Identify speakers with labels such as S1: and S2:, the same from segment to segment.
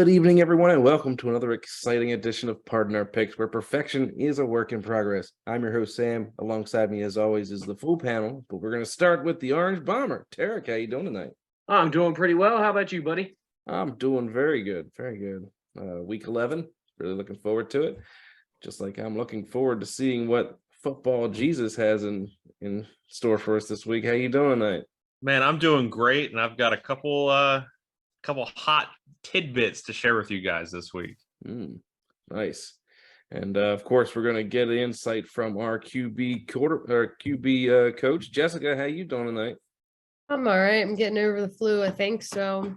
S1: Good evening, everyone, and welcome to another exciting edition of Pardon Our Picks, where perfection is a work in progress. I'm your host, Sam. Alongside me, as always, is the full panel, but we're going to start with the Orange Bomber. Tarik, how you doing tonight?
S2: I'm doing pretty well. How about you, buddy?
S1: I'm doing very good, very good. Week 11, really looking forward to it. Just like I'm looking forward to seeing what football Jesus has in store for us this week. How you doing tonight?
S3: Man, I'm doing great, and I've got a couple hot tidbits to share with you guys this week.
S1: Nice. And of course, we're going to get insight from our QB coach, Jessica. How you doing tonight?
S4: I'm all right. I'm getting over the flu, I think. So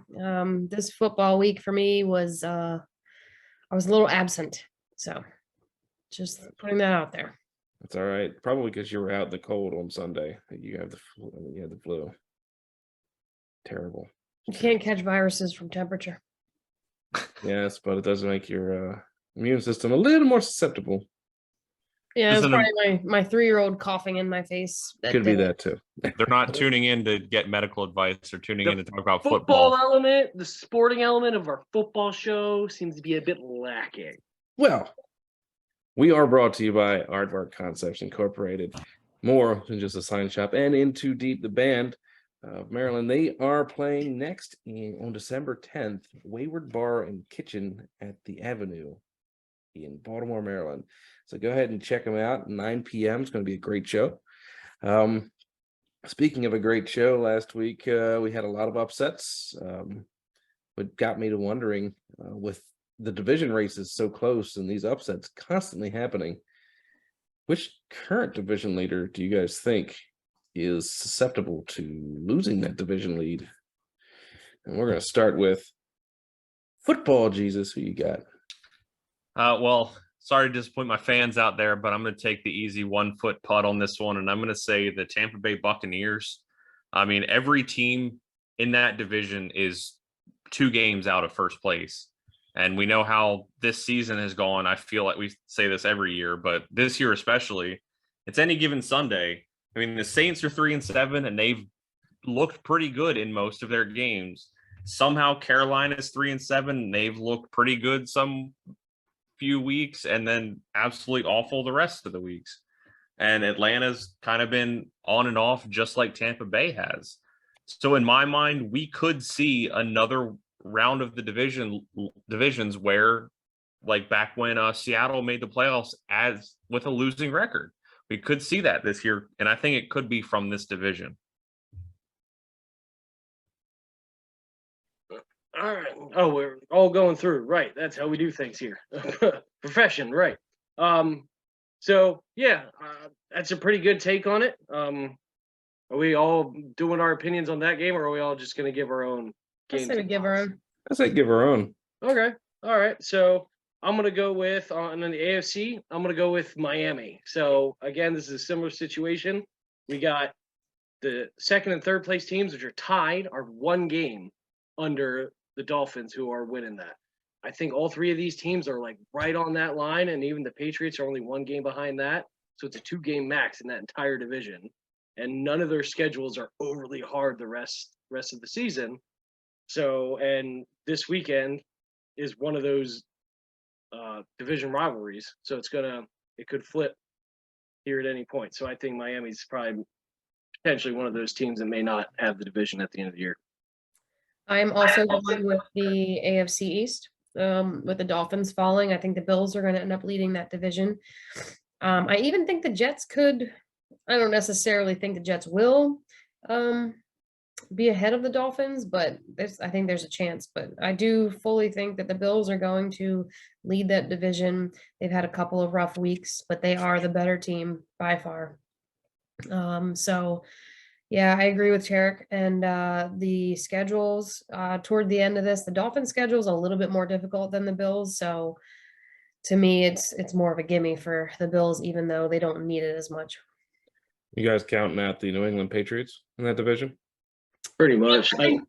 S4: this football week for me was I was a little absent. So just putting that out there.
S1: That's all right. Probably because you were out in the cold on Sunday. You have the flu. You had the flu. Terrible.
S4: You can't catch viruses from temperature.
S1: Yes, but it does make your immune system a little more susceptible.
S4: Yeah, it's probably my 3-year-old coughing in my face.
S1: Could be that too.
S3: They're not tuning in to get medical advice or tuning in to talk about
S2: football element, the sporting element of our football show seems to be a bit lacking.
S1: Well, we are brought to you by Aardvark Concepts Incorporated. More than just a sign shop, and In Too Deep, the band of Maryland. They are playing next on December 10th, Wayward Bar and Kitchen at the Avenue in Baltimore, Maryland. So go ahead and check them out. 9 p.m. It's going to be a great show. Speaking of a great show, last week we had a lot of upsets. What got me to wondering, with the division races so close and these upsets constantly happening, which current division leader do you guys think is susceptible to losing that division lead? And we're going to start with football Jesus. Who you got?
S3: Well, sorry to disappoint my fans out there, but I'm going to take the easy 1-foot putt on this one, and I'm going to say the Tampa Bay Buccaneers. I mean, every team in that division is 2 games out of first place, and we know how this season has gone. I feel like we say this every year, but this year especially, it's any given Sunday. I mean, the Saints are 3-7, and they've looked pretty good in most of their games. Somehow Carolina's 3-7, and they've looked pretty good some few weeks, and then absolutely awful the rest of the weeks. And Atlanta's kind of been on and off, just like Tampa Bay has. So in my mind, we could see another round of the divisions where, like back when Seattle made the playoffs as with a losing record. We could see that this year, and I think it could be from this division.
S2: All right. Oh, we're all going through. Right. That's how we do things here. Profession. Right. So, yeah, that's a pretty good take on it. Are we all doing our opinions on that game, or are we all just going to give our own game?
S4: I say give our own.
S1: I say give our own.
S2: Okay. All right. So I'm going to go with, and then the AFC, I'm going to go with Miami. So, again, this is a similar situation. We got the second and third place teams, which are tied, are 1 game under the Dolphins, who are winning that. I think all 3 of these teams are like right on that line, and even the Patriots are only 1 game behind that. So it's a 2-game max in that entire division. And none of their schedules are overly hard the rest of the season. So, and this weekend is one of those division rivalries. So it could flip here at any point. So I think Miami's probably potentially one of those teams that may not have the division at the end of the year.
S4: I'm also going with the AFC East, with the Dolphins falling. I think the Bills are going to end up leading that division. I even think the Jets could. I don't necessarily think the Jets will be ahead of the Dolphins, but I think there's a chance. But I do fully think that the Bills are going to lead that division. They've had a couple of rough weeks, but they are the better team by far. So, yeah, I agree with Tarik. And the schedules toward the end of this, the Dolphins schedule is a little bit more difficult than the Bills. So, to me, it's more of a gimme for the Bills, even though they don't need it as much.
S1: You guys counting out the New England Patriots in that division?
S2: Pretty much.
S4: I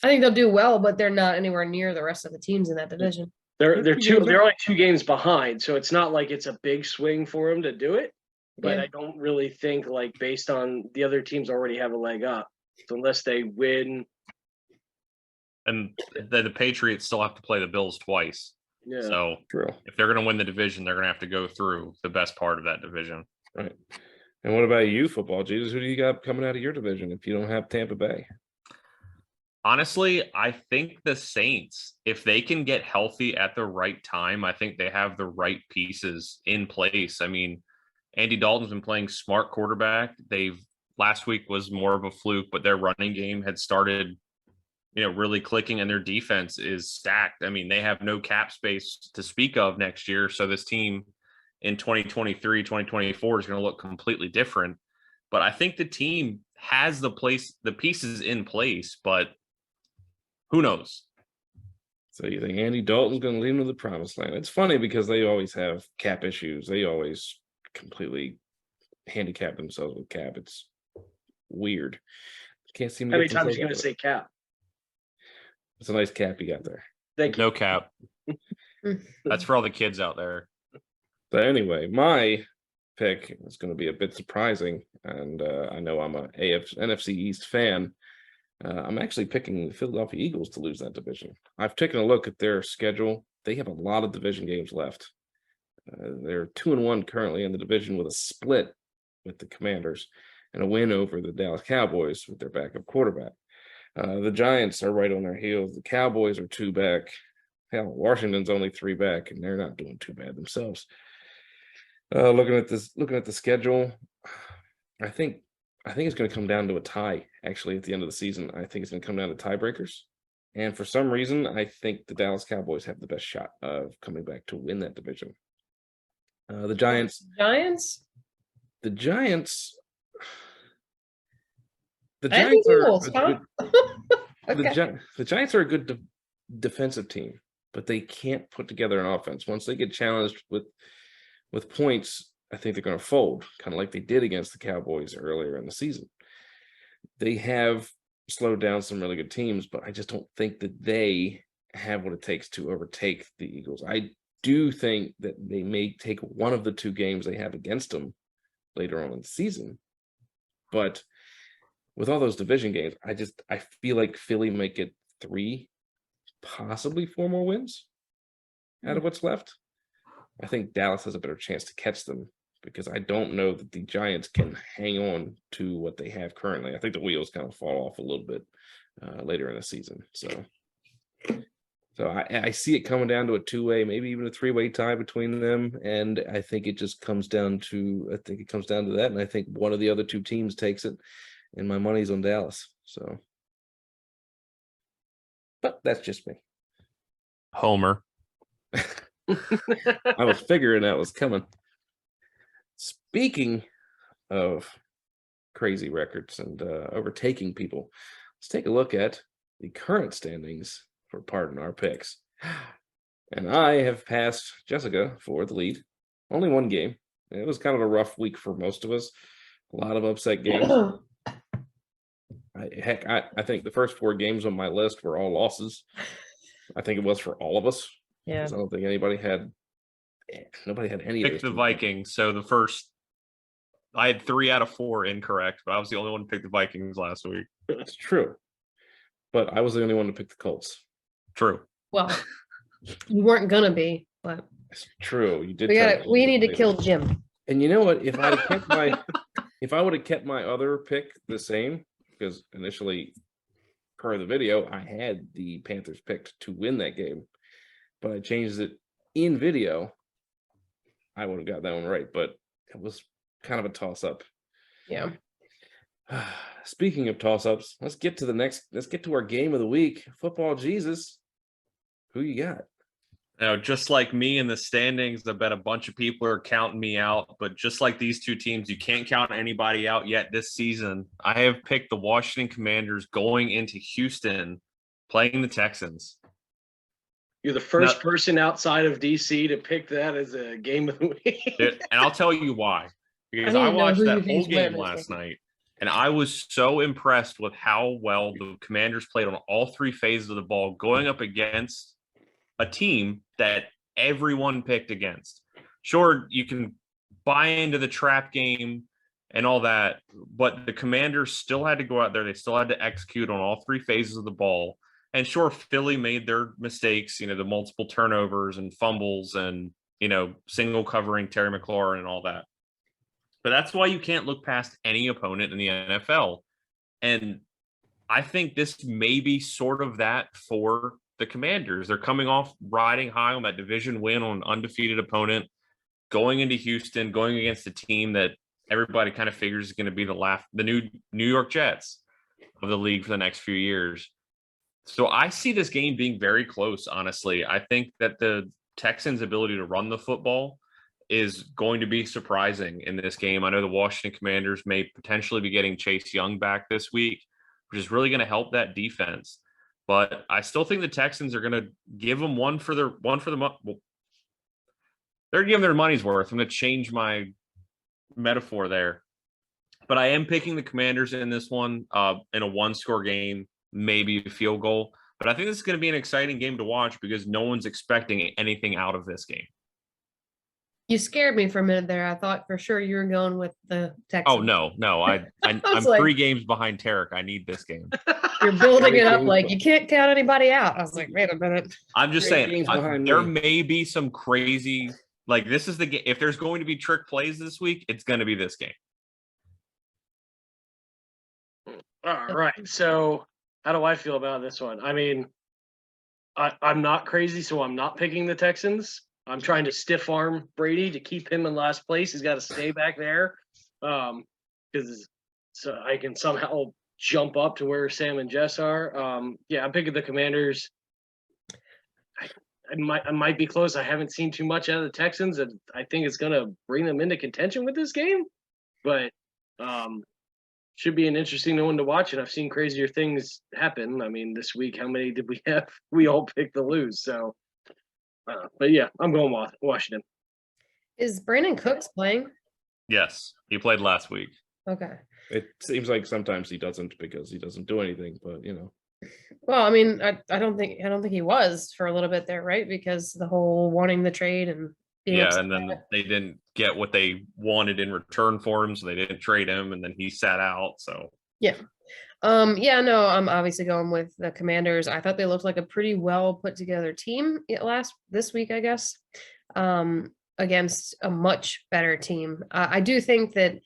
S4: think they'll do well, but they're not anywhere near the rest of the teams in that division.
S2: They're only 2 games behind, so it's not like it's a big swing for them to do it. But
S4: Yeah.
S2: I don't really think, like, based on the other teams already have a leg up. So unless they win
S3: and the Patriots still have to play the Bills twice.
S2: Yeah.
S3: So
S1: True.
S3: if they're going to win the division, they're going to have to go through the best part of that division.
S1: Right. And what about you, football Jesus? Who do you got coming out of your division if you don't have Tampa Bay?
S3: Honestly, I think the Saints, if they can get healthy at the right time, I think they have the right pieces in place. I mean, Andy Dalton's been playing smart quarterback. Last week was more of a fluke, but their running game had started, really clicking, and their defense is stacked. I mean, they have no cap space to speak of next year. So this team in 2023, 2024 is going to look completely different. But I think the team has the pieces in place, but who knows?
S1: So you think Andy Dalton's going to lead them to the promised land? It's funny because they always have cap issues. They always completely handicap themselves with cap. It's weird. Can't seem to
S2: How many
S1: get
S2: times are
S1: themselves
S2: you going
S1: out
S2: to
S1: of
S2: say
S1: it.
S2: cap?
S1: It's a nice cap you got there.
S2: Thank you.
S3: No cap. That's for all the kids out there.
S1: But anyway, my pick is going to be a bit surprising, and I know I'm a NFC East fan. I'm actually picking the Philadelphia Eagles to lose that division. I've taken a look at their schedule. They have a lot of division games left. They're 2-1 currently in the division with a split with the Commanders and a win over the Dallas Cowboys with their backup quarterback. The Giants are right on their heels. The Cowboys are 2 back. Hell, Washington's only 3 back, and they're not doing too bad themselves. Looking at the schedule, I think it's going to come down to a tie. Actually, at the end of the season, I think it's going to come down to tiebreakers. And for some reason, I think the Dallas Cowboys have the best shot of coming back to win that division. The Giants. The Giants. The Giants are
S4: Eagles, huh? Okay.
S1: the Giants are a good defensive team, but they can't put together an offense. Once they get challenged with points, I think they're going to fold, kind of like they did against the Cowboys earlier in the season. They have slowed down some really good teams, but I just don't think that they have what it takes to overtake the Eagles. I do think that they may take one of the 2 games they have against them later on in the season, but with all those division games, I feel like Philly might get 3, possibly 4 more wins out of what's left. I think Dallas has a better chance to catch them because I don't know that the Giants can hang on to what they have currently. I think the wheels kind of fall off a little bit later in the season. So I see it coming down to a 2-way, maybe even a 3-way tie between them. And I think it just comes down to that. And I think one of the other 2 teams takes it, and my money's on Dallas. So, but that's just me.
S3: Homer.
S1: I was figuring that was coming. Speaking of crazy records and overtaking people, let's take a look at the current standings for Pardon Our Picks. And I have passed Jessica for the lead. Only 1 game. It was kind of a rough week for most of us. A lot of upset games. I think the first 4 games on my list were all losses. I think it was for all of us.
S4: Yeah.
S1: I don't think nobody had any of
S3: Pick
S1: those
S3: the Vikings. So I had 3 out of 4 incorrect, but I was the only one to pick the Vikings last week.
S1: It's true. But I was the only one to pick the Colts.
S3: True.
S4: Well, you weren't gonna be, but
S1: It's true. You did.
S4: we need to kill Jim.
S1: And you know what? If I would have kept my other pick the same, because initially, per the video, I had the Panthers picked to win that game, but I changed it in video, I would have got that one right. But it was kind of a toss-up.
S4: Yeah.
S1: Speaking of toss-ups, let's get to our game of the week. Football Jesus. Who you got?
S3: Just like me in the standings, I bet a bunch of people are counting me out. But just like these 2 teams, you can't count anybody out yet this season. I have picked the Washington Commanders going into Houston, playing the Texans.
S2: You're the first person outside of DC to pick that as a game of the week.
S3: And I'll tell you why. Because I watched that whole game last night, and I was so impressed with how well the Commanders played on all 3 phases of the ball, going up against a team that everyone picked against. Sure, you can buy into the trap game and all that, but the Commanders still had to go out there. They still had to execute on all 3 phases of the ball. And sure, Philly made their mistakes, the multiple turnovers and fumbles and, single covering Terry McLaurin and all that. But that's why you can't look past any opponent in the NFL. And I think this may be sort of that for the Commanders. They're coming off riding high on that division win on an undefeated opponent, going into Houston, going against a team that everybody kind of figures is going to be the new New York Jets of the league for the next few years. So I see this game being very close, honestly. I think that the Texans' ability to run the football is going to be surprising in this game. I know the Washington Commanders may potentially be getting Chase Young back this week, which is really going to help that defense. But I still think the Texans are going to give them one for the they're giving their money's worth. I'm going to change my metaphor there. But I am picking the Commanders in this one in a one-score game, maybe a field goal. But I think this is going to be an exciting game to watch because no one's expecting anything out of this game.
S4: You scared me for a minute there. I thought for sure you were going with the Texans.
S3: Oh, no. I'm
S4: like,
S3: 3 games behind Tarik. I need this game.
S4: You're building it up like you can't count anybody out. I was like, wait a minute.
S3: I'm just saying, there
S1: me.
S3: may be some crazy, like this is the game. If there's going to be trick plays this week, it's going to be this game.
S2: All right. So how do I feel about this one? I mean, I'm not crazy, so I'm not picking the Texans. I'm trying to stiff arm Brady to keep him in last place. He's got to stay back there because so I can somehow jump up to where Sam and Jess are. I'm picking the Commanders. I might be close. I haven't seen too much out of the Texans, and I think it's going to bring them into contention with this game. But should be an interesting one to watch, and I've seen crazier things happen. I mean, this week, how many did we have? We all picked the lose. So, but yeah, I'm going Washington.
S4: Is Brandon Cooks playing?
S3: Yes, he played last week.
S4: Okay.
S1: It seems like sometimes he doesn't because he doesn't do anything, but
S4: Well, I mean, I don't think he was for a little bit there, right? Because the whole wanting the trade and being upset.
S3: And then they didn't get what they wanted in return for him, so they didn't trade him, and then he sat out. So
S4: yeah. No, I'm obviously going with the Commanders. I thought they looked like a pretty well put together team this week, I guess, against a much better team. I do think that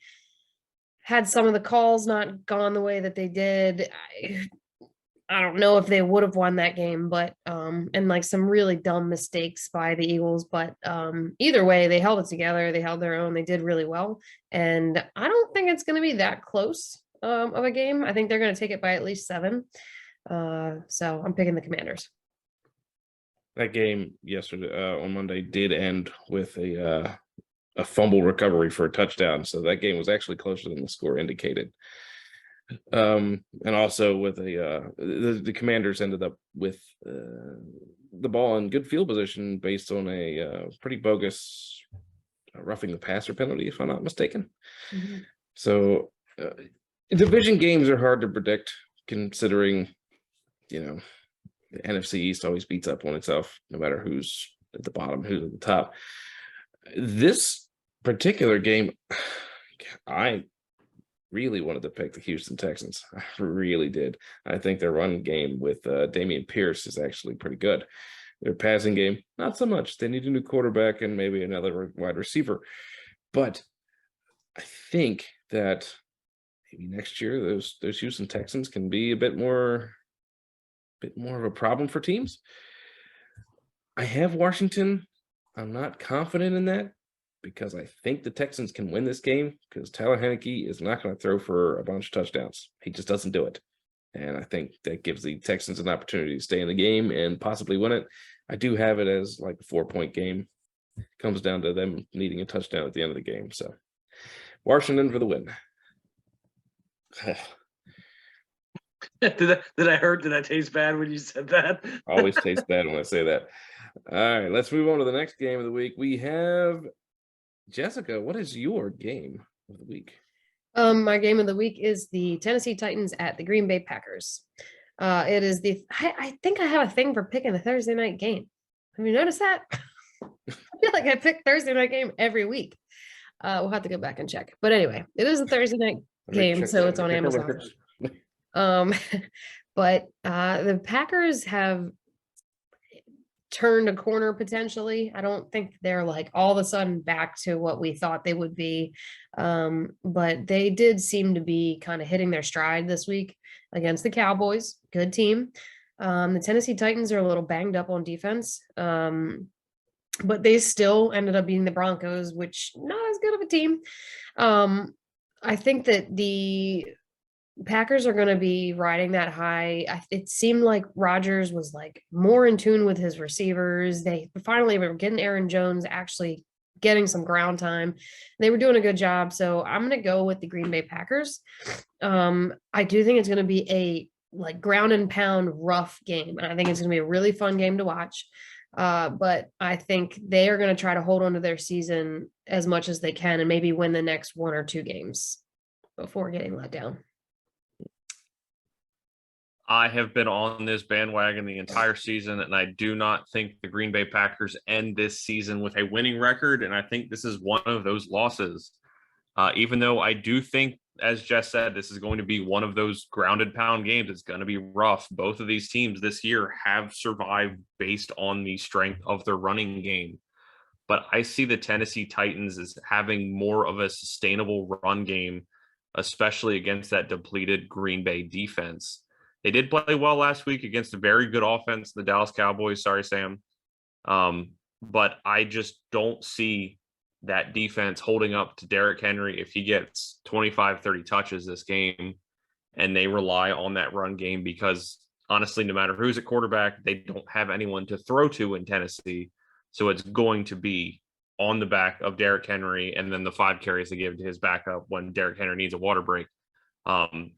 S4: had some of the calls not gone the way that they did, I don't know if they would have won that game, but and like some really dumb mistakes by the Eagles, but either way, they held it together. They held their own. They did really well, and I don't think it's going to be that close of a game. I think they're going to take it by at least 7. So I'm picking the Commanders.
S1: that game yesterday on Monday did end with a fumble recovery for a touchdown, so that game was actually closer than the score indicated. And also with the Commanders ended up with the ball in good field position based on a pretty bogus roughing the passer penalty, if I'm not mistaken.
S4: Mm-hmm.
S1: So division games are hard to predict, considering the NFC East always beats up on itself, no matter who's at the bottom, who's at the top. This particular game, I really wanted to pick the Houston Texans. I really did. I think their run game with Dameon Pierce is actually pretty good. Their passing game, not so much. They need a new quarterback and maybe another wide receiver. But I think that maybe next year those Houston Texans can be a bit more of a problem for teams. I have Washington. I'm not confident in that, because I think the Texans can win this game, because Tyler Heineke is not going to throw for a bunch of touchdowns. He just doesn't do it. And I think that gives the Texans an opportunity to stay in the game and possibly win it. I do have it as like a 4-point game. It comes down to them needing a touchdown at the end of the game. So Washington for the win.
S2: Did I taste bad when you said that?
S1: Always tastes bad when I say that. All right, let's move on to the next game of the week. We have Jessica. What is your game of the week?
S4: My game of the week is the Tennessee Titans at the Green Bay Packers. It is I think I have a thing for picking a Thursday night game. Have you noticed that? I feel like I pick Thursday night game every week. We'll have to go back and check. But anyway, it is a Thursday night game, so it's on Amazon. But the Packers have turned a corner potentially. I don't think they're like all of a sudden back to what we thought they would be. But they did seem to be kind of hitting their stride this week against the Cowboys. Good team. The Tennessee Titans are a little banged up on defense. But they still ended up beating the Broncos, which not as good of a team. I think that the Packers are going to be riding that high. It seemed like Rodgers was like more in tune with his receivers. They finally were getting Aaron Jones actually getting some ground time. They were doing a good job. So I'm going to go with the Green Bay Packers. I do think it's going to be a like ground and pound rough game. And I think it's going to be a really fun game to watch. But I think they are going to try to hold on to their season as much as they can and maybe win the next 1 or 2 games before getting let down.
S3: I have been on this bandwagon the entire season, and I do not think the Green Bay Packers end this season with a winning record. And I think this is one of those losses. Even though I do think, as Jess said, this is going to be one of those grounded pound games. It's going to be rough. Both of these teams this year have survived based on the strength of their running game. But I see the Tennessee Titans as having more of a sustainable run game, especially against that depleted Green Bay defense. They did play well last week against a very good offense, the Dallas Cowboys. Sorry, Sam. But I just don't see that defense holding up to Derrick Henry if he gets 25, 30 touches this game, and they rely on that run game because, honestly, no matter who's at quarterback, they don't have anyone to throw to in Tennessee. So it's going to be on the back of Derrick Henry and then the 5 carries they give to his backup when Derrick Henry needs a water break.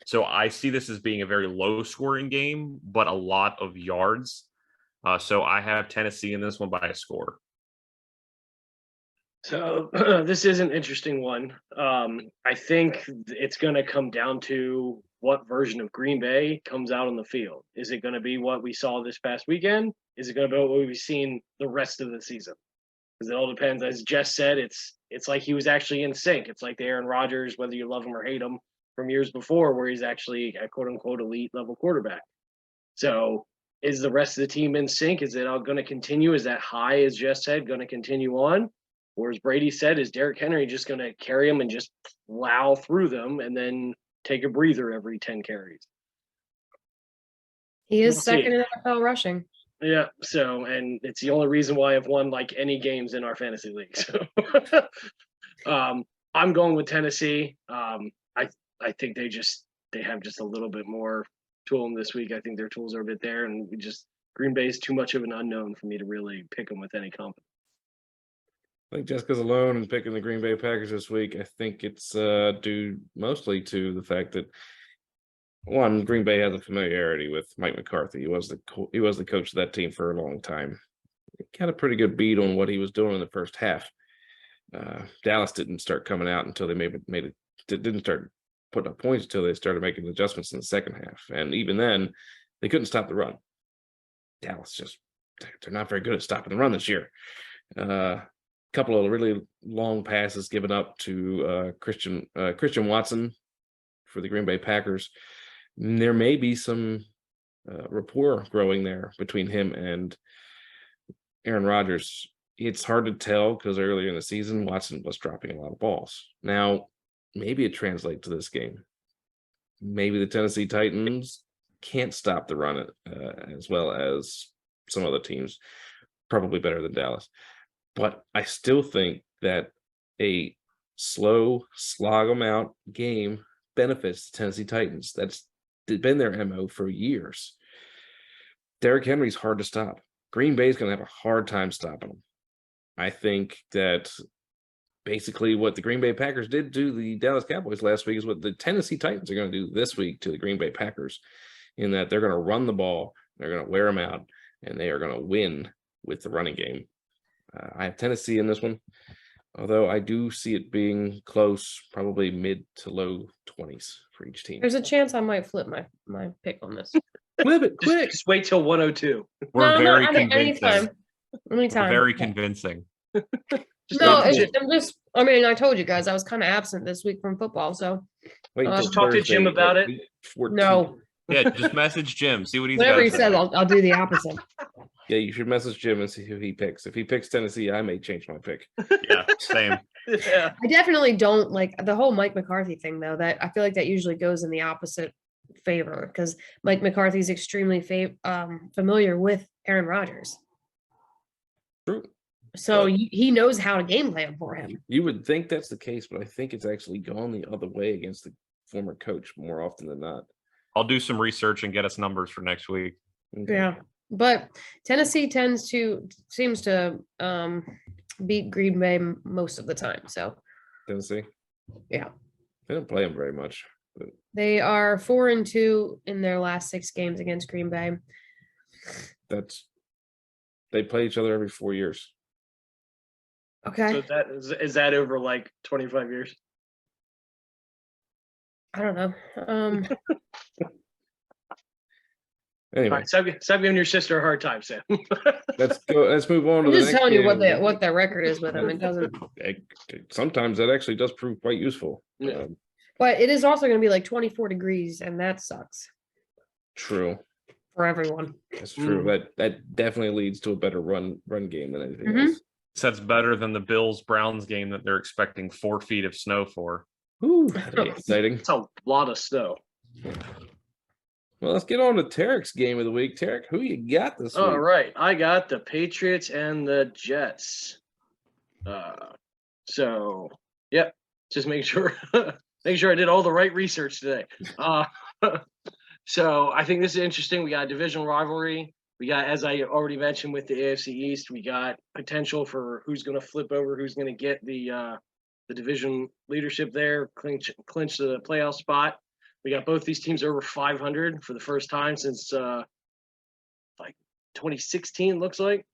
S3: So I see this as being a very low scoring game, but a lot of yards. So I have Tennessee in this one by a score.
S2: So this is an interesting one. I think it's going to come down to what version of Green Bay comes out on the field. Is it going to be what we saw this past weekend? Is it going to be what we've seen the rest of the season? Because it all depends. As Jess said, it's like he was actually in sync. It's like the Aaron Rodgers, whether you love him or hate him, from years before, where he's actually a quote unquote elite level quarterback. So is the rest of the team in sync? Is it all going to continue? Is that high, as Jess said, going to continue on? Or as Brady said, is Derrick Henry just going to carry them and just plow through them and then take a breather every 10 carries?
S4: He is
S2: We'll
S4: second
S2: see.
S4: in NFL rushing.
S2: Yeah. So, and it's the only reason why I've won like any games in our fantasy league. So I'm going with Tennessee. I think they have just a little bit more to them this week. I think their tools are a bit there, and Green Bay is too much of an unknown for me to really pick them with any confidence.
S1: I think Jessica's alone in picking the Green Bay Packers this week. I think it's due mostly to the fact that, one, Green Bay has a familiarity with Mike McCarthy. He was the coach of that team for a long time. He got a pretty good beat on what he was doing in the first half. Dallas didn't start coming out until they didn't start putting up points until they started making adjustments in the second half. And even then, they couldn't stop the run. Dallas they're not very good at stopping the run this year. Couple of really long passes given up to Christian Watson for the Green Bay Packers. There may be some rapport growing there between him and Aaron Rodgers. It's hard to tell because earlier in the season, Watson was dropping a lot of balls. Now, maybe it translates to this game. Maybe the Tennessee Titans can't stop the run as well as some other teams, probably better than Dallas. But I still think that a slow, slog them out game benefits the Tennessee Titans. That's been their MO for years. Derrick Henry's hard to stop. Green Bay's going to have a hard time stopping him. I think that basically what the Green Bay Packers did to the Dallas Cowboys last week is what the Tennessee Titans are going to do this week to the Green Bay Packers, in that they're going to run the ball, they're going to wear them out, and they are going to win with the running game. I have Tennessee in this one, although I do see it being close, probably mid to low 20s for each team.
S4: There's a chance I might flip my pick on this.
S1: Flip it quick.
S2: Just wait till 102.
S3: We're very
S4: I mean,
S3: convincing.
S4: Anytime.
S3: We're very
S4: Yeah.
S3: convincing.
S4: No, I mean, I told you guys I was kind of absent this week from football, so
S1: Wait,
S2: Just talk to Jim about it.
S1: week 14.
S4: no,
S3: Yeah, just message Jim. See what he's
S4: Whatever
S3: got
S4: he
S3: to
S4: says,
S3: say.
S4: I'll do the opposite.
S1: Yeah, you should message Jim and see who he picks. If he picks Tennessee, I may change my pick.
S3: Yeah, same.
S2: Yeah.
S4: I definitely don't like the whole Mike McCarthy thing, though. That I feel like that usually goes in the opposite favor because Mike McCarthy's extremely familiar with Aaron Rodgers,
S1: True.
S4: so
S1: But-
S4: he knows how to game plan for him.
S1: You would think that's the case, but I think it's actually gone the other way against the former coach more often than not.
S3: I'll do some research and get us numbers for next week.
S1: Okay.
S4: Yeah, but Tennessee seems to beat Green Bay most of the time. So
S1: Tennessee.
S4: Yeah.
S1: They don't play them very much. But
S4: they are 4-2 in their last 6 games against Green Bay.
S1: they play each other every 4 years.
S4: Okay,
S2: So that is that over like 25 years?
S4: I don't know.
S1: Anyway,
S2: All right, stop giving your sister a hard time, Sam.
S1: let's go. Let's move on to
S4: I'm
S1: the
S4: just
S1: next
S4: telling you
S1: game.
S4: what their record is with him. It doesn't,
S1: Sometimes that actually does prove quite useful.
S2: Yeah.
S4: but it is also going to be like 24 degrees, and that sucks
S1: True.
S4: for everyone.
S1: That's true. That definitely leads to a better run game than anything
S4: Mhm.
S1: else.
S3: So that's better than the Bills Browns game that they're expecting 4 feet of snow for.
S1: Ooh, that'd be exciting.
S2: It's a lot of snow.
S1: Well, let's get on to Tarek's game of the week. Tarek, who you got this
S2: All
S1: week?
S2: right, I got the Patriots and the Jets. So yep, just make sure make sure I did all the right research today. So I think this is interesting. We got a divisional rivalry. We got, as I already mentioned, with the AFC East, we got potential for who's going to flip over, who's going to get the division leadership there, clinch the playoff spot. We got both these teams over 500 for the first time since like 2016, looks like.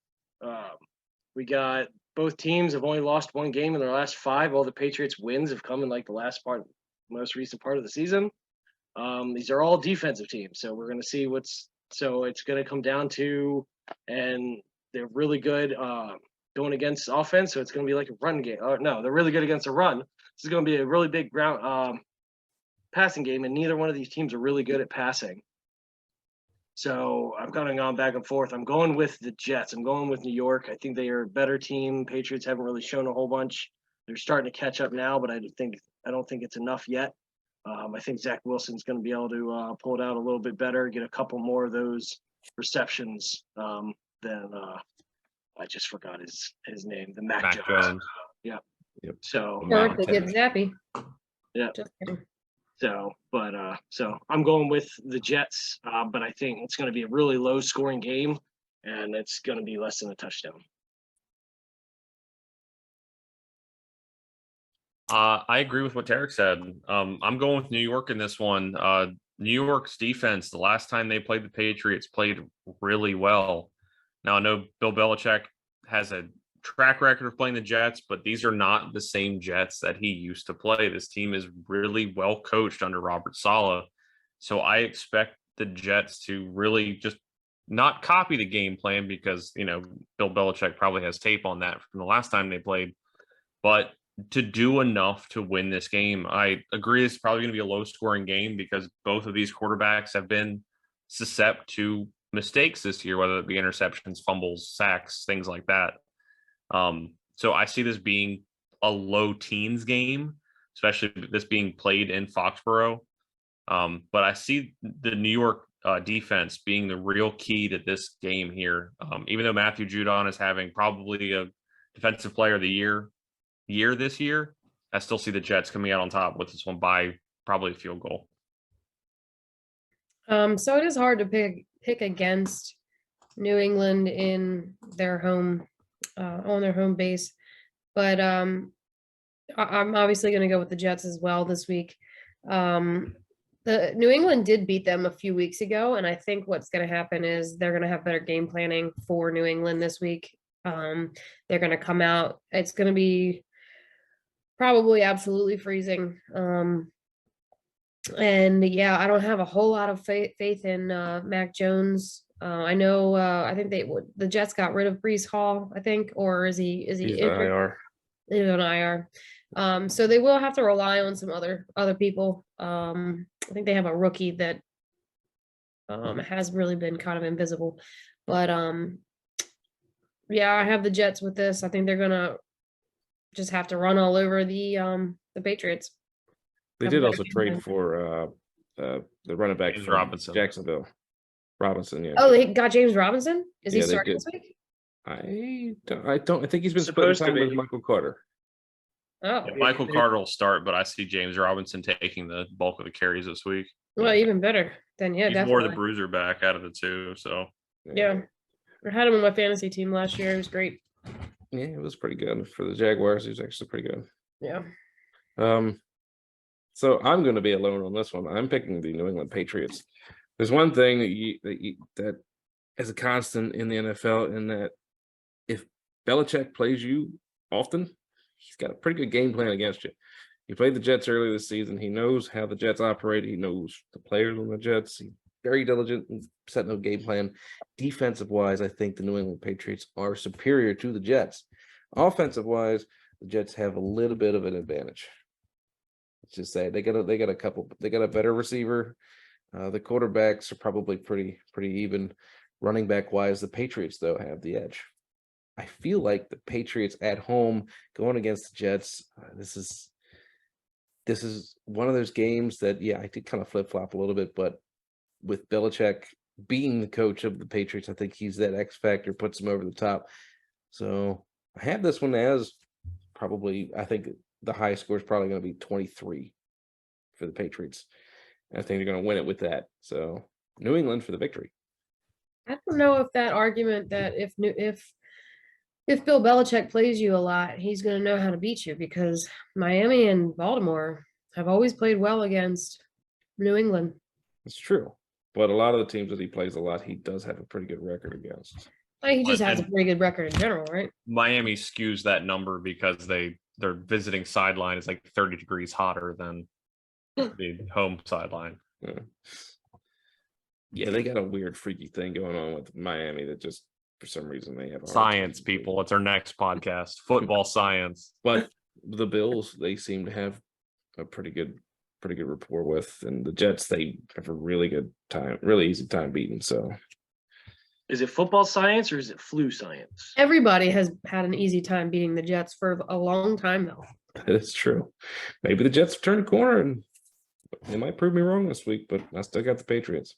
S2: We got both teams have only lost 1 game in their last 5. All the Patriots wins have come in like the most recent part of the season. These are all defensive teams, so we're going to see so it's going to come down to, and they're really good going against offense, so it's going to be like a run game. No, they're really good against a run. This is going to be a really big ground passing game, and neither one of these teams are really good at passing. So I'm kind of going back and forth. I'm going with the Jets. I'm going with New York. I think they are a better team. Patriots haven't really shown a whole bunch. They're starting to catch up now, but I don't think it's enough yet. I think Zach Wilson's going to be able to pull it out a little bit better, get a couple more of those receptions than I just forgot his name, the Mac Jones.
S3: Jones.
S1: Yep.
S2: So
S4: Or they get zappy.
S2: Yeah.
S4: Just kidding.
S2: so I'm going with the Jets, but I think it's going to be a really low scoring game, and it's going to be less than a touchdown.
S3: I agree with what Tarek said. I'm going with New York in this one. New York's defense, the last time they played the Patriots, played really well. Now, I know Bill Belichick has a track record of playing the Jets, but these are not the same Jets that he used to play. This team is really well coached under Robert Saleh. So I expect the Jets to really just not copy the game plan because, Bill Belichick probably has tape on that from the last time they played, but to do enough to win this game. I agree it's probably going to be a low scoring game because both of these quarterbacks have been susceptible to mistakes this year, whether it be interceptions, fumbles, sacks, things like that. So I see this being a low teens game, especially this being played in Foxborough. But I see the New York defense being the real key to this game here. Even though Matthew Judon is having probably a defensive player of the year this year, I still see the Jets coming out on top with this one by probably a field goal.
S4: So it is hard to pick against New England in their home on their home base, but I'm obviously going to go with the Jets as well this week. The New England did beat them a few weeks ago, and I think what's going to happen is they're going to have better game planning for New England this week. They're going to come out. It's going to be probably absolutely freezing. And yeah, I don't have a whole lot of faith in Mac Jones. I know. I think the Jets got rid of Breece Hall. I think, or is he
S1: He's
S4: injured?
S1: IR.
S4: He's on IR. So they will have to rely on some other people. I think they have a rookie that It has really been kind of invisible. But yeah, I have the Jets with this. I think they're gonna just have to run all over the Patriots.
S1: They
S4: Have a
S1: did
S4: better
S1: also
S4: game
S1: trade
S4: plan.
S1: for the running back
S3: James
S1: from
S3: Robinson.
S1: Jacksonville. Robinson, yeah.
S4: Oh, they got James Robinson? Is he
S1: Yeah, they
S4: starting
S1: did.
S4: this week?
S1: I think he's been splitting
S2: Supposed to
S1: time with
S2: be.
S1: Michael Carter.
S4: Oh,
S3: Yeah, Michael Carter will start, but I see James Robinson taking the bulk of the carries this week.
S4: well, even better. Then yeah,
S3: He's more the
S4: definitely.
S3: bruiser back out of the two. So
S4: Yeah. I had him on my fantasy team last year. It was great.
S1: Yeah, it was pretty good for the Jaguars. He was actually pretty good.
S4: Yeah.
S1: So I'm going to be alone on this one. I'm picking the New England Patriots. There's one thing that is a constant in the NFL, in that if Belichick plays you often, he's got a pretty good game plan against you. He played the Jets earlier this season. He knows how the Jets operate. He knows the players on the Jets. He's very diligent in setting a game plan. Defensive wise, I think the New England Patriots are superior to the Jets. Offensive wise, the Jets have a little bit of an advantage. Let's just say they got a better receiver. The quarterbacks are probably pretty even. Running back wise, the Patriots though have the edge. I feel like the Patriots at home going against the Jets. This is one of those games that, yeah, I did kind of flip flop a little bit, but with Belichick being the coach of the Patriots, I think he's that X factor, puts him over the top. So I have this one as probably, I think the highest score is probably going to be 23 for the Patriots. I think they're going to win it with that. So New England for the victory.
S4: I don't know if that argument that if Bill Belichick plays you a lot, he's going to know how to beat you, because Miami and Baltimore have always played well against New England.
S1: It's true. But a lot of the teams that he plays a lot, he does have a pretty good record against.
S4: Like, he just
S3: Well,
S4: has a
S3: and-
S4: pretty good record in general, right?
S3: Miami skews that number because their visiting sideline is like 30 degrees hotter than the home sideline.
S1: Yeah, they got a weird, freaky thing going on with Miami that just, for some reason, they have a hard
S3: Science,
S1: time.
S3: people. It's our next podcast. Football science.
S1: But the Bills, they seem to have a pretty good rapport with, and the Jets, they have a really easy time beating. So
S2: Is it football science or is it flu science?
S4: Everybody has had an easy time beating the Jets for a long time, though.
S1: that is true. Maybe the Jets turn a corner and they might prove me wrong this week, but I still got the Patriots.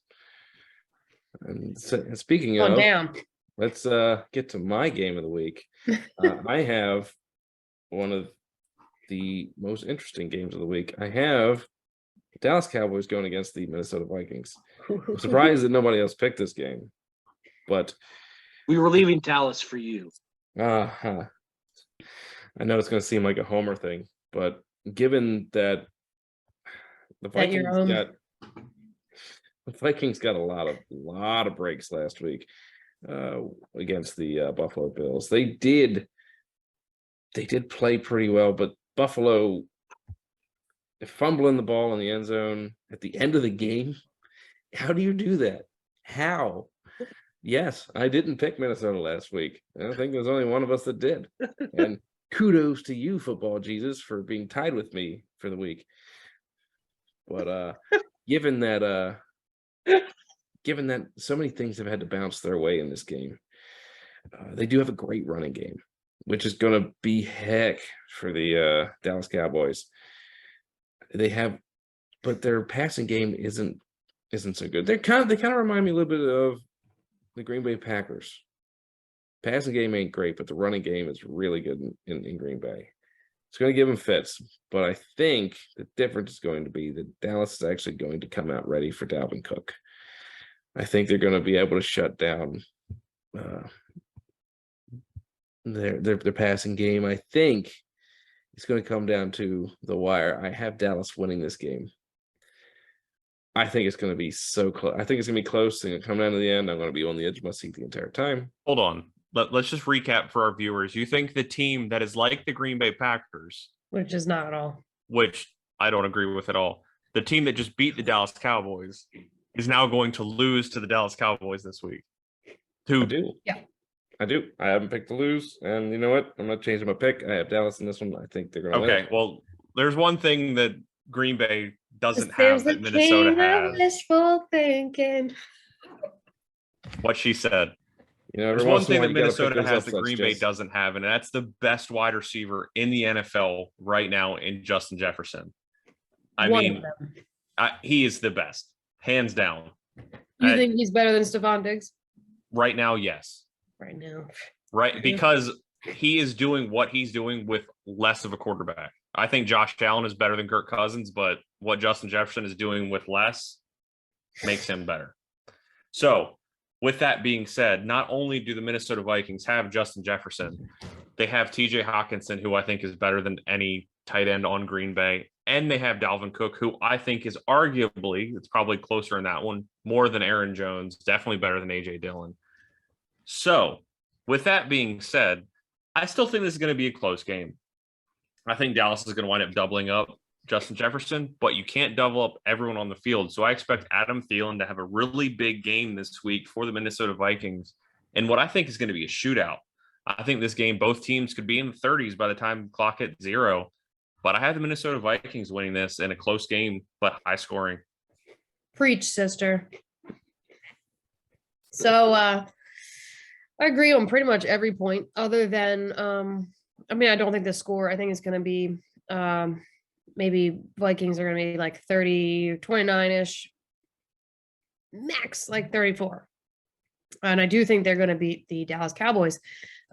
S1: And speaking
S4: On
S1: of,
S4: down.
S1: let's get to my game of the week. I have one of the most interesting games of the week. I have the Dallas Cowboys going against the Minnesota Vikings. I'm surprised that nobody else picked this game, but
S2: We were leaving Dallas for you.
S1: I know it's going to seem like a homer thing, but given that the
S4: That you're
S1: Vikings got a lot of breaks last week against the Buffalo Bills. They did play pretty well, but Buffalo fumbling the ball in the end zone at the end of the game. How do you do that? How? Yes, I didn't pick Minnesota last week. I don't think there's only one of us that did. And kudos to you, football Jesus, for being tied with me for the week. But given that so many things have had to bounce their way in this game, they do have a great running game, which is going to be heck for the Dallas Cowboys. But their passing game isn't so good. They kind of remind me a little bit of the Green Bay Packers. Passing game ain't great, but the running game is really good in Green Bay. It's going to give them fits, but I think the difference is going to be that Dallas is actually going to come out ready for Dalvin Cook. I think they're going to be able to shut down their passing game. I think it's going to come down to the wire. I have Dallas winning this game. I think it's going to be so close. I think it's going to be close and come down to the end. I'm going to be on the edge of my seat the entire time.
S3: Hold on. Let's just recap for our viewers. You think the team that is like the Green Bay Packers,
S4: Which is not at all.
S3: which I don't agree with at all, the team that just beat the Dallas Cowboys is now going to lose to the Dallas Cowboys this week?
S1: I do.
S4: Yeah.
S1: I do. I haven't picked to lose. And you know what? I'm not changing my pick. I have Dallas in this one. I think they're going to win.
S3: Okay, well, there's one thing that Green Bay doesn't
S4: There's
S3: have
S4: the
S3: that Minnesota
S4: king of
S3: has.
S4: wishful thinking.
S3: What she said.
S1: Every
S3: There's one
S1: once in a
S3: thing
S1: while
S3: that
S1: you gotta pick
S3: Minnesota
S1: those
S3: has that
S1: upsets,
S3: Green Bay
S1: Jess.
S3: doesn't have, and that's the best wide receiver in the NFL right now in Justin Jefferson. I
S4: One of
S3: mean,
S4: them.
S3: he is the best, hands down.
S4: You think he's better than Stephon Diggs
S3: Right now, yes.
S4: right now?
S3: Right, because he is doing what he's doing with less of a quarterback. I think Josh Allen is better than Kirk Cousins, but what Justin Jefferson is doing with less makes him better. So, with that being said, not only do the Minnesota Vikings have Justin Jefferson, they have TJ Hawkinson, who I think is better than any tight end on Green Bay, and they have Dalvin Cook, who I think is arguably, it's probably closer in that one, more than Aaron Jones, definitely better than AJ Dillon. So, with that being said, I still think this is going to be a close game. I think Dallas is going to wind up doubling up Justin Jefferson, but you can't double up everyone on the field. So I expect Adam Thielen to have a really big game this week for the Minnesota Vikings and what I think is going to be a shootout. I think this game, both teams could be in the 30s by the time the clock hits 0, but I have the Minnesota Vikings winning this in a close game, but high scoring.
S4: Preach, sister. So I agree on pretty much every point other than I don't think the score, I think it's going to be maybe Vikings are going to be like 30, 29-ish, max like 34. And I do think they're going to beat the Dallas Cowboys.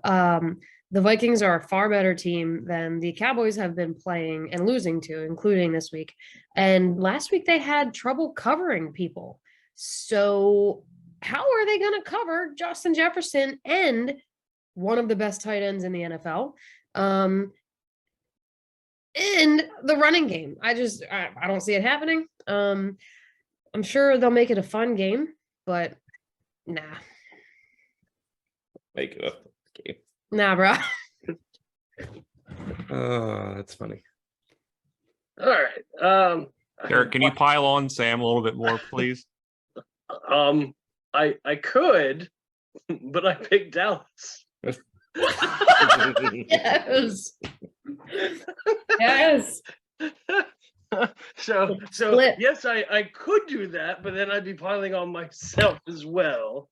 S4: The Vikings are a far better team than the Cowboys have been playing and losing to, including this week. And last week they had trouble covering people. So how are they going to cover Justin Jefferson and one of the best tight ends in the NFL? And the running game. I don't see it happening. I'm sure they'll make it a fun game, but nah.
S1: Make it up. Okay.
S4: Nah, bro.
S1: Oh, that's funny.
S2: All right.
S3: Derek, can you pile on Sam a little bit more, please?
S2: I could, but I picked Dallas.
S4: Yes. Yes.
S2: So
S4: Split.
S2: yes, I could do that, but then I'd be piling on myself as well.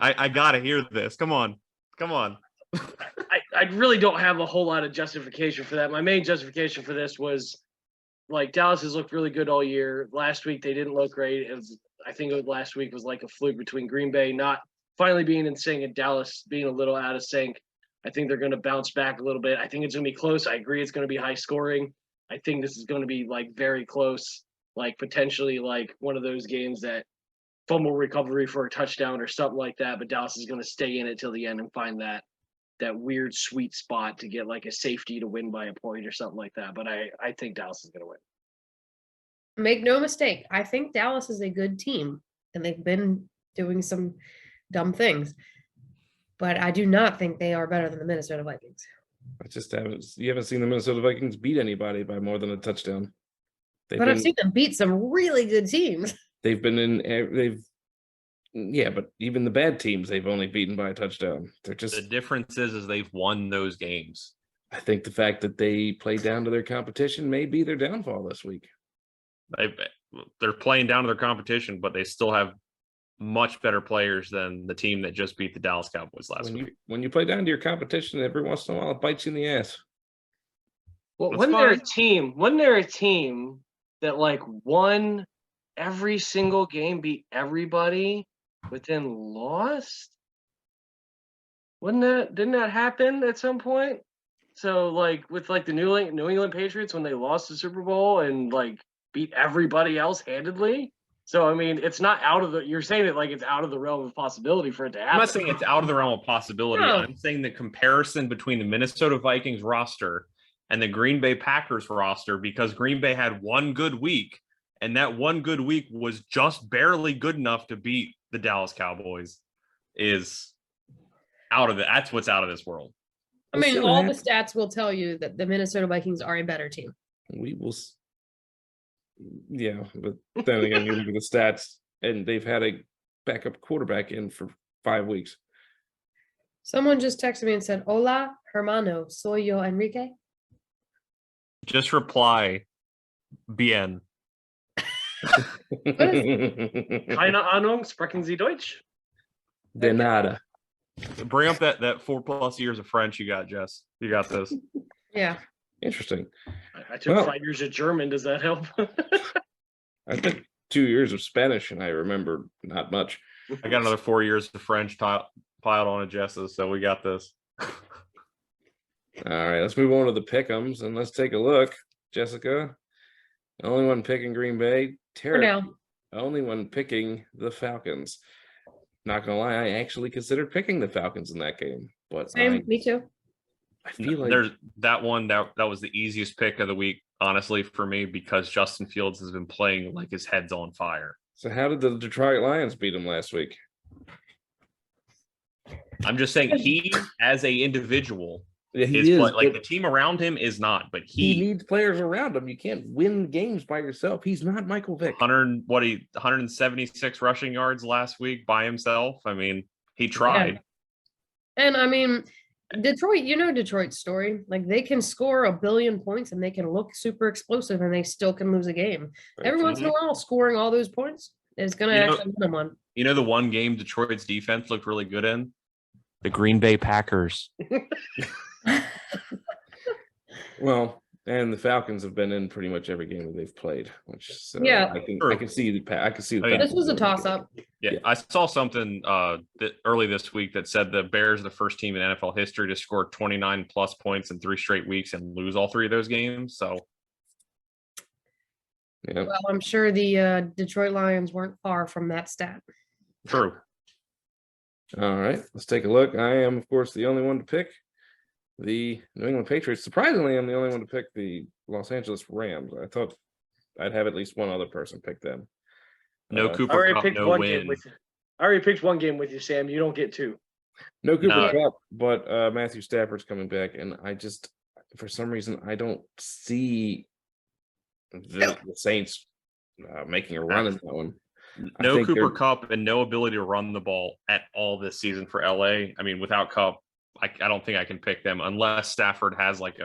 S3: I gotta hear this. Come on.
S2: I really don't have a whole lot of justification for that. My main justification for this was like Dallas has looked really good all year. Last week they didn't look great. I think last week was like a fluke between Green Bay not finally being in sync and Dallas being a little out of sync. I think they're going to bounce back a little bit. I think it's going to be close. I agree it's going to be high scoring. I think this is going to be like very close, like potentially like one of those games that fumble recovery for a touchdown or something like that. But Dallas is going to stay in it till the end and find that weird sweet spot to get like a safety to win by a point or something like that. But I think Dallas is going to win.
S4: Make no mistake. I think Dallas is a good team and they've been doing some dumb things. But I do not think they are better than the Minnesota Vikings.
S1: You haven't seen the Minnesota Vikings beat anybody by more than a touchdown.
S4: I've seen them beat some really good teams.
S1: But even the bad teams they've only beaten by a touchdown. They're just
S3: The difference is they've won those games.
S1: I think the fact that they play down to their competition may be their downfall this week.
S3: They're playing down to their competition, but they still have much better players than the team that just beat the Dallas Cowboys last week.
S1: When you play down to your competition, every once in a while it bites you in the ass.
S2: Well,
S3: That's
S2: wasn't
S3: fine.
S2: there a team that like won every single game, beat everybody, but then lost? Didn't that happen at some point? So like with like the New England Patriots when they lost the Super Bowl and like beat everybody else handedly. So I mean, it's not you're saying it like it's out of the realm of possibility for it to happen.
S3: I'm not saying it's out of the realm of possibility.
S4: No.
S3: I'm saying the comparison between the Minnesota Vikings roster and the Green Bay Packers roster, because Green Bay had one good week, and that one good week was just barely good enough to beat the Dallas Cowboys, is out of it. That's what's out of this world.
S4: I mean, all the stats will tell you that the Minnesota Vikings are a better team.
S1: We will. Yeah, but then again, you look at the stats, and they've had a backup quarterback in for 5 weeks.
S4: Someone just texted me and said, "Hola, hermano, soy yo, Enrique."
S3: Just reply, bien.
S2: Keine Ahnung, sprechen Sie Deutsch?
S1: De nada.
S3: Bring up that 4+ years of French you got, Jess. You got this.
S4: Yeah.
S1: Interesting.
S2: I took
S1: Well-
S2: 5 years of German. Does that help?
S1: I took 2 years of Spanish, and I remember not much.
S3: I got another 4 years of French piled on a Jess's, so we got this.
S1: All right, let's move on to the pick'ems and let's take a look. Jessica, only one picking Green Bay.
S4: For
S1: Tarik,
S4: now.
S1: only one picking the Falcons. Not gonna lie, I actually considered picking the Falcons in that game, but
S4: Same. Me too.
S1: I feel like
S3: There's that one that was the easiest pick of the week, honestly, for me, because Justin Fields has been playing like his head's on fire.
S1: So how did the Detroit Lions beat them last week?
S3: I'm just saying he, as a individual,
S1: Yeah,
S3: is like the team around him is not, but
S1: he needs players around him. You can't win games by yourself. He's not Michael Vick.
S3: 176 rushing yards last week by himself. I mean, he tried.
S4: And I mean, Detroit, you know Detroit's story. Like they can score a billion points and they can look super explosive and they still can lose a game. Every once in a while, scoring all those points is going to actually win them one.
S3: You know the one game Detroit's defense looked really good in? The Green Bay Packers.
S1: Well, and the Falcons have been in pretty much every game that they've played, which
S4: Yeah.
S1: I can see the
S4: This was a toss up.
S3: Yeah, I saw something early this week that said the Bears are the first team in NFL history to score 29+ points in 3 straight weeks and lose all 3 of those games. So,
S1: Yeah.
S4: Well, I'm sure the Detroit Lions weren't far from that stat.
S3: true.
S1: All right, let's take a look. I am, of course, the only one to pick the New England Patriots. Surprisingly, I'm the only one to pick the Los Angeles Rams. I thought I'd have at least one other person pick them.
S3: No
S2: I
S3: Cooper
S2: already
S3: Kupp,
S2: picked
S3: no
S2: one
S3: win.
S2: game with you. I already picked one game with you, Sam. You don't get 2.
S1: No Cooper
S3: No.
S1: Kupp, but Matthew Stafford's coming back, and I just, for some reason, I don't see the Saints making a run in that one. I
S3: No
S1: think
S3: Cooper
S1: they're-
S3: Kupp and no ability to run the ball at all this season for LA. I mean, without Kupp, I don't think I can pick them unless Stafford has like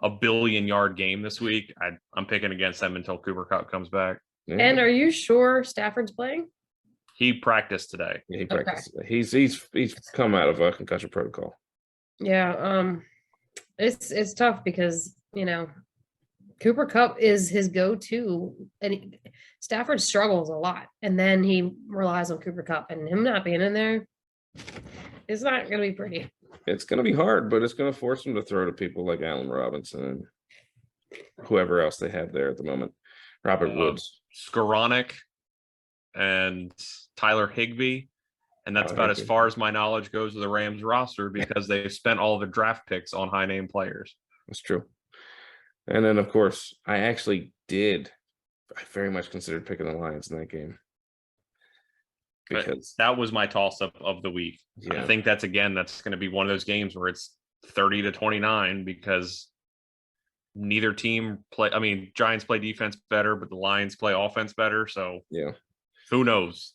S3: a billion-yard game this week. I'm picking against them until Cooper Kupp comes back.
S1: Yeah.
S4: And are you sure Stafford's playing?
S3: He practiced today.
S1: Yeah, he practiced. He's come out of a concussion protocol.
S4: Yeah, it's tough because Cooper Kupp is his go-to, and Stafford struggles a lot, and then he relies on Cooper Kupp, and him not being in there, it's not going to be pretty.
S1: It's going to be hard, but it's going to force him to throw to people like Allen Robinson and whoever else they have there at the moment. Robert Woods.
S3: Skoranek and Tyler Higbee. And that's about as far as my knowledge goes with the Rams roster because they've spent all the draft picks on high name players.
S1: That's true. And then, of course, I very much considered picking the Lions in that game. Because
S3: that was my toss-up of the week.
S1: Yeah.
S3: I think that's going to be one of those games where it's 30-29 because neither team Giants play defense better, but the Lions play offense better. So
S1: yeah,
S3: who knows?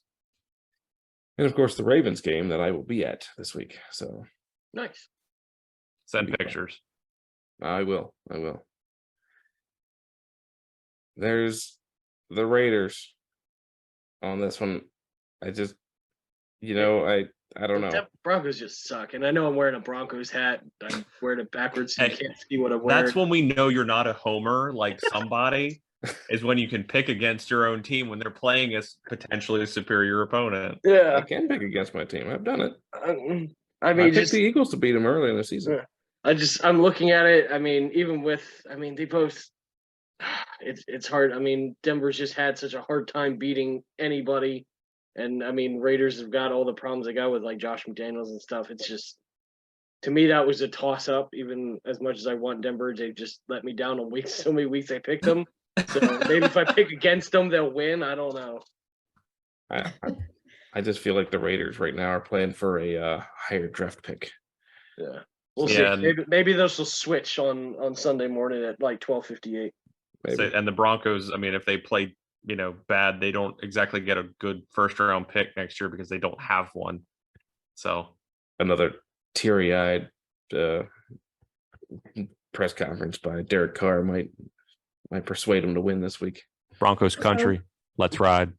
S1: And of course, the Ravens game that I will be at this week. So
S2: Nice.
S3: Send pictures.
S1: I will. There's the Raiders on this one. I just, I don't know.
S2: That Broncos just suck. And I know I'm wearing a Broncos hat. I'm wearing it backwards so you can't see what I'm wearing.
S3: That's when we know you're not a homer like somebody is when you can pick against your own team when they're playing a potentially superior opponent.
S1: I
S2: Yeah.
S1: can pick against my team. I've done it.
S2: I
S1: I
S2: mean,
S1: picked the Eagles to beat them early in the season.
S2: I'm looking at it. I mean, they both, it's hard. I mean, Denver's just had such a hard time beating anybody. And I mean, Raiders have got all the problems they got with like Josh McDaniels and stuff. It's just, to me, that was a toss up. Even as much as I want Denver, they just let me down on so many weeks I picked them. So maybe if I pick against them, they'll win. I don't know.
S1: I just feel like the Raiders right now are playing for a higher draft pick.
S2: Yeah. We'll see. Maybe those will switch on Sunday morning at like 12:58.
S3: And the Broncos, I mean, if they play, bad, they don't exactly get a good first round pick next year because they don't have one. So
S1: another teary-eyed press conference by Derek Carr might might persuade him to win this week.
S3: Broncos country. Let's ride.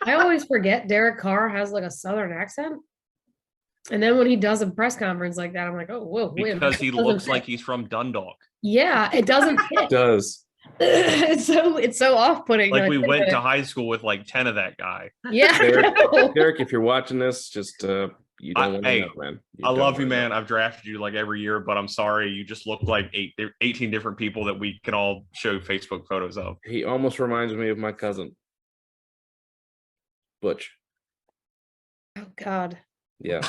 S4: I always forget Derek Carr has like a Southern accent. And then when he does a press conference like that, I'm like, oh, whoa, wait a minute.
S3: Because he
S4: It doesn't
S3: looks
S4: fit.
S3: like he's from Dundalk.
S4: Yeah, it doesn't
S1: It
S4: fit.
S1: does.
S4: It's so off-putting.
S3: Like
S4: to
S3: we
S4: think
S3: went
S4: of
S3: to
S4: it.
S3: high school with like 10 of that guy.
S4: Yeah.
S1: Derek, if you're watching this, just you don't want to
S3: hey,
S1: know, man.
S3: I love you,
S1: wanna
S3: man.
S1: know.
S3: I've drafted you like every year, but I'm sorry. You just look like 18 different people that we can all show Facebook photos of.
S1: He almost reminds me of my cousin, Butch.
S4: Oh God.
S1: Yeah.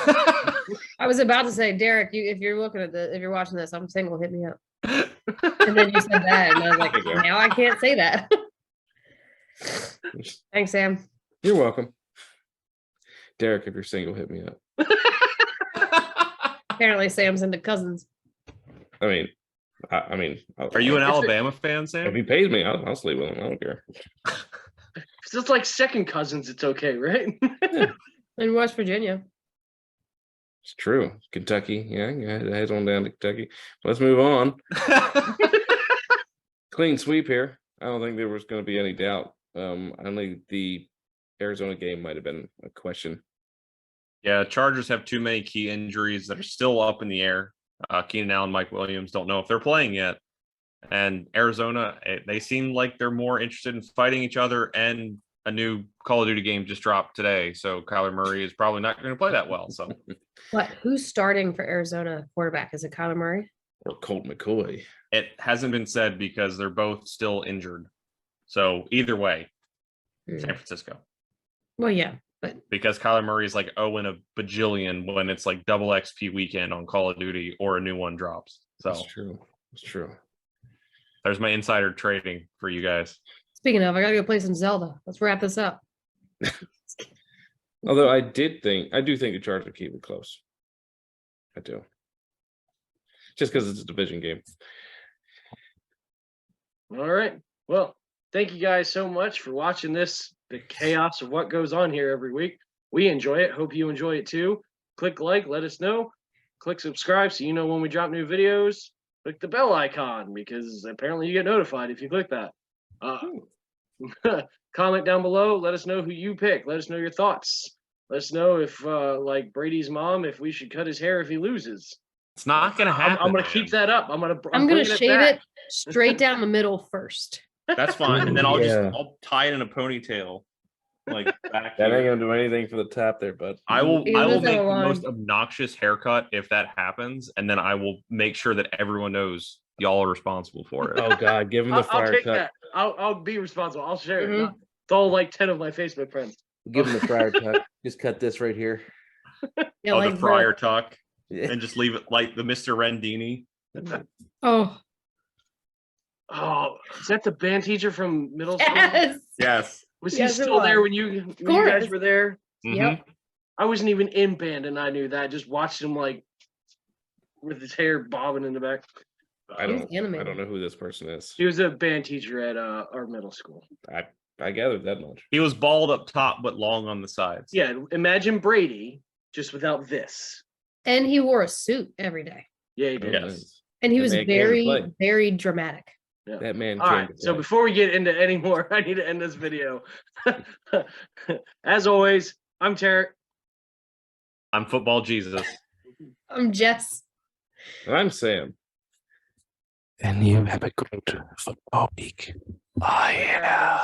S4: I was about to say, Derek, if you're watching this, I'm single, hit me up. And then you said that, and I was like,
S1: There you go.
S4: now I can't say that. Thanks, Sam.
S1: You're welcome. Derek, if you're single, hit me up.
S4: Apparently, Sam's into cousins.
S1: I mean,
S3: Are you an Alabama fan,
S1: if
S3: Sam?
S1: he pays me, I'll sleep with him. I don't care.
S2: If it's like second cousins, it's okay, right?
S4: In West Virginia.
S1: It's true. Kentucky. Yeah, head on down to Kentucky. Let's move on. Clean sweep here. I don't think there was going to be any doubt. Only the Arizona game might have been a question.
S3: Yeah, Chargers have too many key injuries that are still up in the air. Keenan Allen, Mike Williams don't know if they're playing yet. And Arizona, they seem like they're more interested in fighting each other, and a new Call of Duty game just dropped today. So Kyler Murray is probably not going to play that well. So
S4: What? Who's starting for Arizona quarterback? Is it Kyler Murray?
S1: Or Colt McCoy.
S3: it hasn't been said because they're both still injured. So either way, San Francisco.
S4: Well, yeah, but
S3: Because Kyler Murray is like 0 in a bajillion when it's like double XP weekend on Call of Duty or a new one drops. So
S1: That's true. It's true.
S3: there's my insider trading for you guys.
S4: speaking of, I gotta go play some Zelda. Let's wrap this up.
S1: Although I do think the Chargers keep it close. I do. Just because it's a division game.
S2: All right. Well, thank you guys so much for watching this, the chaos of what goes on here every week. We enjoy it. Hope you enjoy it too. Click like, let us know. Click subscribe so you know when we drop new videos. Click the bell icon because apparently you get notified if you click that. Comment down below. Let us know who you pick. Let us know your thoughts. Let us know if, like Brady's mom, if we should cut his hair if he loses.
S3: It's not going to happen.
S2: I'm going to keep that up. I'm
S4: I'm gonna
S2: bringing
S4: shave
S2: back.
S4: it straight down the middle first.
S3: That's fine. And then
S1: Yeah.
S3: I'll tie it in a ponytail. Like back
S1: That ain't
S3: here.
S1: gonna do anything for the top there, bud.
S3: I will
S4: It was
S3: make
S4: a
S3: the
S4: line.
S3: most obnoxious haircut if that happens, and then I will make sure that everyone knows y'all are responsible for it.
S1: Oh God, give him the
S2: I'll
S1: fire
S2: take
S1: cut.
S2: that. I'll be responsible. I'll share it.
S4: Mhm.
S2: It's all like 10 of my Facebook friends.
S1: Give him the fryer cut. Just cut this right here.
S4: Yeah,
S3: Oh,
S4: like
S3: the fryer tuck,
S1: Yeah.
S3: and just leave it like the Mr. Rendini.
S4: Oh,
S2: Oh, is that the band teacher from middle school?
S4: yes.
S3: Yes.
S2: Was
S4: Yes,
S2: he
S4: it
S2: still there
S4: was.
S2: when you guys
S4: course.
S2: were there?
S4: Yep.
S2: I wasn't even in band and I knew that. I just watched him like with his hair bobbing in the back.
S1: I
S4: He was
S1: don't
S4: animated.
S1: know who this person is.
S2: He was a band teacher at our middle school.
S1: I gathered that much.
S3: He was bald up top but long on the sides.
S2: Yeah, imagine Brady just without this.
S4: And he wore a suit every day.
S2: Yeah, he did.
S3: Yes.
S1: nice.
S4: And he
S1: That
S4: was
S1: man came to play.
S4: very, very dramatic.
S2: Yeah.
S1: That man
S2: All
S1: came
S2: right.
S1: to
S2: So
S1: play.
S2: before we get into any more, I need to end this video. As always, I'm Tarik.
S3: I'm football Jesus.
S4: I'm Jess.
S1: And I'm Sam. And you have a great football week. Oh yeah.